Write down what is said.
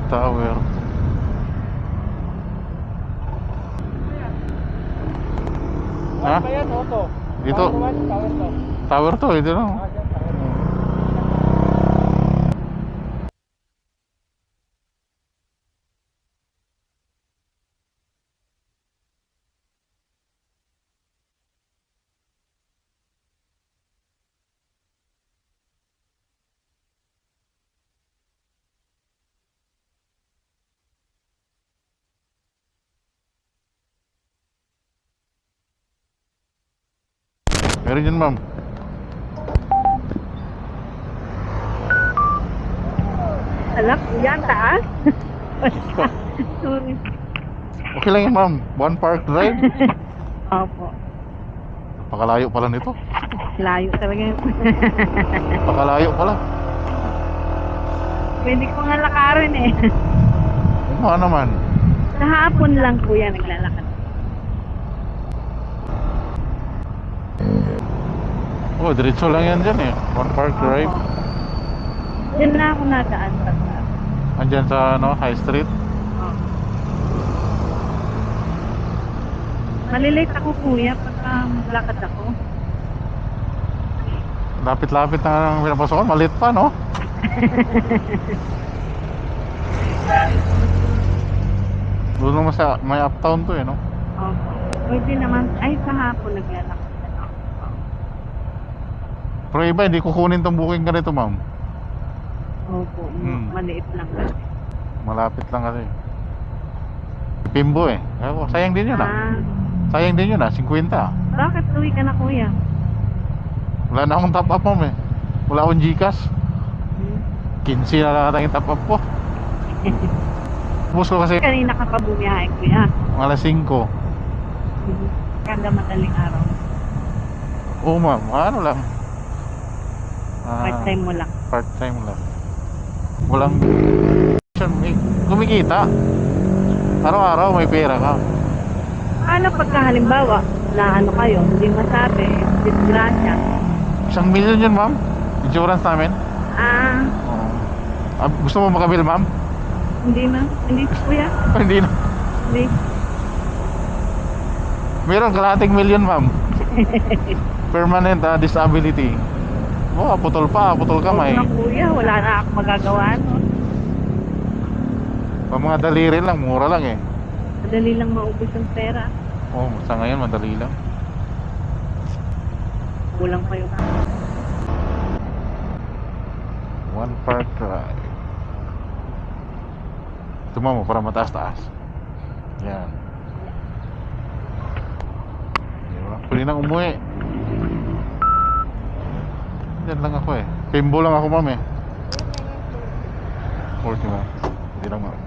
Tower. Ha? Ano ba yan, Otto? Ito. Tower 1, Tower 2. Tower to, ito no. Ah, dyan, Tower 2. Meron yun, ma'am. Alak, yan, taas. Sorry. Okay lang yun, ma'am. One Park Drive. Opo. Pakalayo pala nito. Layo talaga yun. Pakalayo pala. Pwede ko nga lakarin eh. Ano naman? Sa hapon lang kuya naglalakad. Oh, diretso lang yan dyan eh. One Park Drive. Opo. Diyan na ako nadaan pag Andyan sa ano, High Street. malilate ako kuya pagka maglakad ako. Lapit-lapit na ang pinapasokan. Malit pa, no? Doon naman sa may uptown to eh, no? Opo. Pwede naman, ay sa hapon naglalakad ako. Pero iba, hindi kukunin tong booking ganito, ma'am. Opo, maliit lang. Malapit lang kasi. Pimbo eh. Ako, sayang din yun ah. Ah, Sayang din yun ah, 50. bakit uwi ka na kuya? Wala na akong top up, ma'am eh. Wala akong Gcash. 15 na lang ata yung top up ko. Bus ko kasi Kanina ka pa bumiyahe kuya. alas 5. Kada madaling araw. Oo, ma'am. Ano lang. Part time mo lang. Part time lang. Walang kumikita. Araw-araw may pera ka. Ano pagka halimbawa na ano kayo, hindi masabi, disgrasya. 1 million yun, ma'am. Insurance namin. Ah, Gusto mo makabil, ma'am? hindi na. Hindi kuya. Hindi na. Hindi. Meron kalahating million, ma'am. Permanent disability. Oh, putol kamay. Huwag na kuya, wala na ako magagawa. No? Mga daliri lang, mura lang eh. Madali lang maubos ang pera. Oh, sa ngayon madali lang. Kulang pa yung One Park Drive. Tumama para mataas-taas. Yan. Diba? Pwede nang umuwi. Diyan lang ako eh. Pimbo lang ako, ma'am eh. 40 mo. Hindi lang, ma'am.